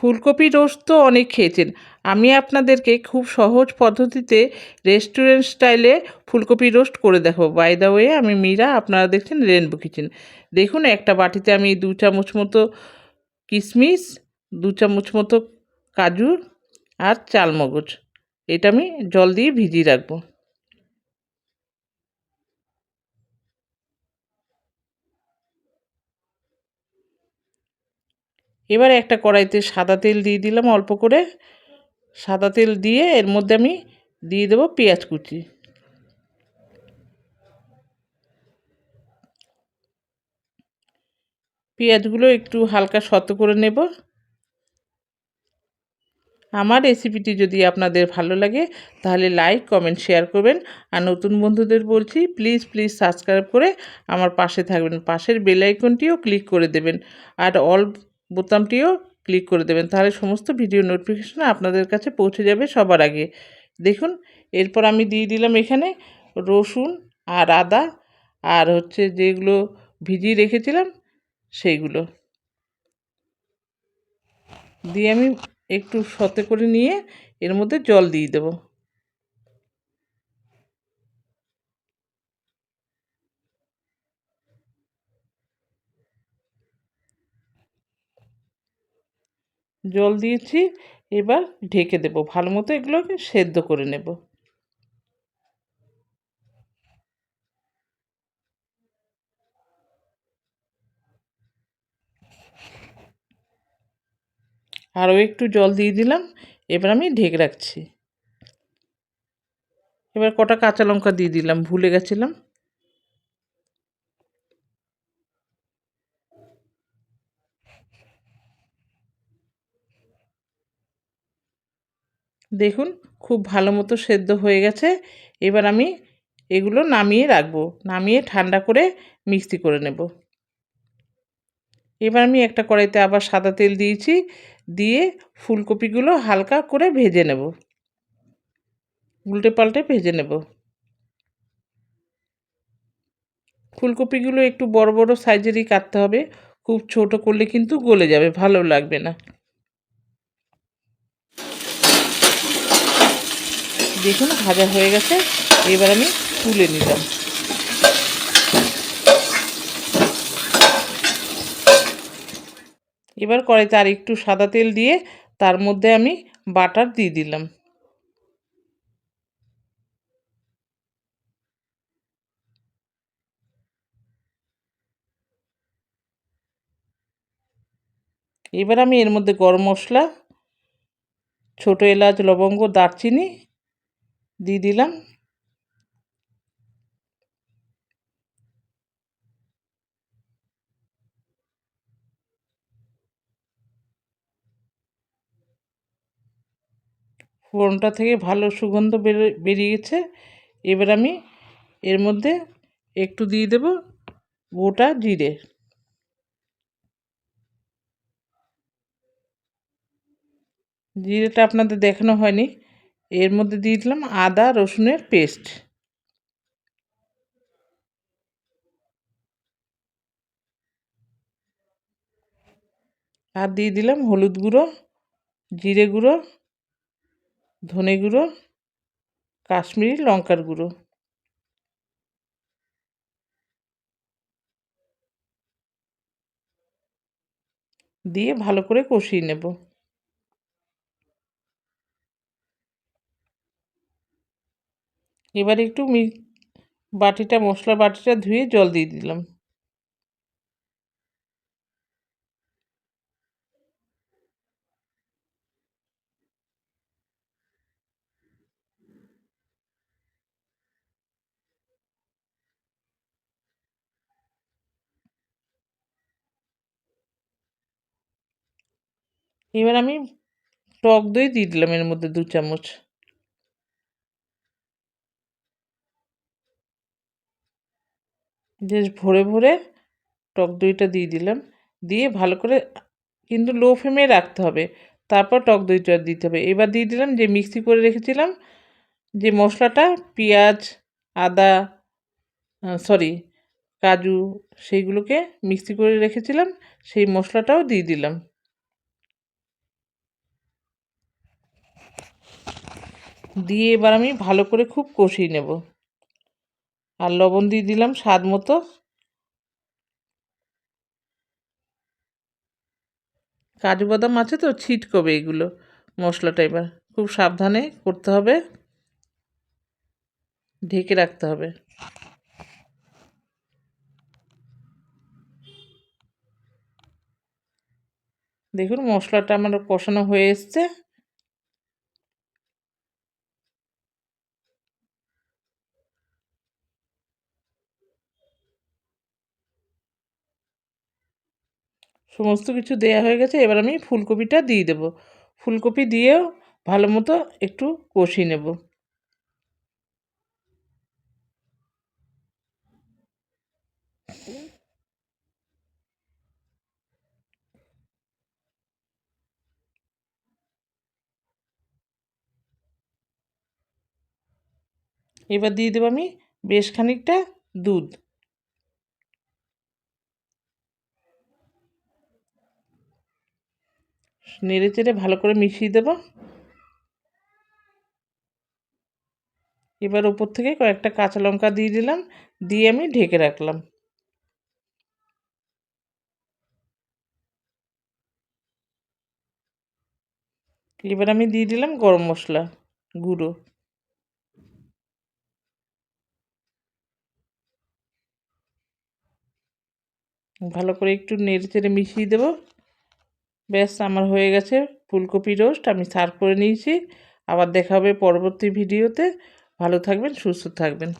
ফুলকপি রোস্ট তো অনেক খেয়েছেন। আমি আপনাদেরকে খুব সহজ পদ্ধতিতে রেস্টুরেন্ট স্টাইলে ফুলকপি রোস্ট করে দেখাবো। বাই দ্য ওয়ে, আমি মীরা, আপনারা দেখছেন রেনবো কিচেন। দেখুন, একটা বাটিতে আমি 2 চামচ মতো কিশমিশ, 2 চামচ মতো কাজু আর চালমগজ, এটা আমি জল দিয়ে ভিজিয়ে রাখবো। এবার একটা কড়াইতে সাদা তেল দিয়ে দিলাম অল্প করে। সাদা তেল দিয়ে এর মধ্যে আমি দিয়ে দেবো পেঁয়াজ কুচি। পেঁয়াজগুলো একটু হালকা শত করে নেব। আমার রেসিপিটি যদি আপনাদের ভালো লাগে তাহলে লাইক, কমেন্ট, শেয়ার করবেন। আর নতুন বন্ধুদের বলছি, প্লিজ প্লিজ সাবস্ক্রাইব করে আমার পাশে থাকবেন। পাশের বেল আইকনটিও ক্লিক করে দেবেন আর অল বোতামটিও ক্লিক করে দেবেন, তাহলে সমস্ত ভিডিও নোটিফিকেশন আপনাদের কাছে পৌঁছে যাবে সবার আগে। দেখুন, এরপর আমি দিয়ে দিলাম এখানে রসুন আর আদা আর যেগুলো ভিজিয়ে রেখেছিলাম সেইগুলো দিয়ে আমি একটু সতে করে নিয়ে এর মধ্যে জল দিয়ে দেব। জল দিয়েছি, এবার ঢেকে দেব, ভালো মতো এগুলোকে সেদ্ধ করে নেব। আরও একটু জল দিয়ে দিলাম, এবার আমি ঢেকে রাখছি। এবার কটা কাঁচা লঙ্কা দিয়ে দিলাম, ভুলে গেছিলাম। দেখুন, খুব ভালো মতো সেদ্ধ হয়ে গেছে। এবার আমি এগুলো নামিয়ে রাখবো, নামিয়ে ঠান্ডা করে মিক্সি করে নেব। এবার আমি একটা কড়াইতে আবার সাদা তেল দিয়েছি, দিয়ে ফুলকপিগুলো হালকা করে ভেজে নেব, উল্টে পাল্টে ভেজে নেব। ফুলকপিগুলো একটু বড় বড় সাইজেরই কাটতে হবে, খুব ছোট করলে কিন্তু গলে যাবে, ভালো লাগবে না। দেখুন, ভাজা হয়ে গেছে, এবার আমি তুলে নিলাম। এবার কড়াইতে আর একটু সাদা তেল দিয়ে তার মধ্যে আমি বাটার দিয়ে দিলাম। এবার আমি এর মধ্যে গরম মশলা, ছোট এলাচ, লবঙ্গ, দারচিনি দিয়ে দিলাম। ফোড়নটা থেকে ভালো সুগন্ধ বেরিয়ে গেছে। এবার আমি এর মধ্যে একটু দিয়ে দেব গোটা জিরে। জিরেটা আপনাদের দেখানো হয়নি। এর মধ্যে দিয়ে দিলাম আদা রসুনের পেস্ট। আর দিয়ে দিলাম হলুদ গুঁড়ো, জিরে গুঁড়ো, ধনে গুঁড়ো, কাশ্মীরি লঙ্কার গুঁড়ো দিয়ে ভালো করে কষিয়ে নেব। এবার একটু মশলা বাটিটা ধুয়ে জল দিয়ে দিলাম। এবার আমি টক দই দিয়ে দিলাম এর মধ্যে 2 চামচ। বেশ ভরে ভরে টক দইটা দিয়ে দিলাম, দিয়ে ভালো করে কিন্তু লো ফ্লেমে রাখতে হবে, তারপর টক দইটা দিতে হবে। এবার দিয়ে দিলাম যে মিক্সি করে রেখেছিলাম যে মশলাটা, পেঁয়াজ, আদা, সরি, কাজু, সেইগুলোকে মিক্সি করে রেখেছিলাম, সেই মশলাটাও দিয়ে দিলাম। দিয়ে এবার আমি ভালো করে খুব কষিয়ে নেব। আর লবণ দিয়ে দিলাম স্বাদ মতো। কাজু বাদাম আছে তো ছিটকবে এগুলো, মশলাটা এবার খুব সাবধানে করতে হবে, ঢেকে রাখতে হবে। দেখুন মশলাটা আমার কষানো হয়ে এসছে। সমস্ত কিছু দেয়া হয়ে গেছে, এবার আমি ফুলকপিটা দিয়ে দেব। ফুলকপি দিয়েও ভালো মতো একটু কষিয়ে নেব। এবার দিয়ে দেবো আমি বেশ খানিকটা দুধ। নেড়ে চেড়ে ভালো করে মিশিয়ে দেব। এবার ওপর থেকে কয়েকটা কাঁচা লঙ্কা দিয়ে দিলাম, দিয়ে আমি ঢেকে রাখলাম। এবার আমি দিয়ে দিলাম গরম মশলা গুঁড়ো। ভালো করে একটু নেড়ে চেড়ে মিশিয়ে দেবো। ব্যাস আমার হয়ে গেছে ফুলকপি রোস্ট, আমি সার্ভ করে নিয়েছি। আবার দেখা হবে পরবর্তী ভিডিওতে। ভালো থাকবেন, সুস্থ থাকবেন।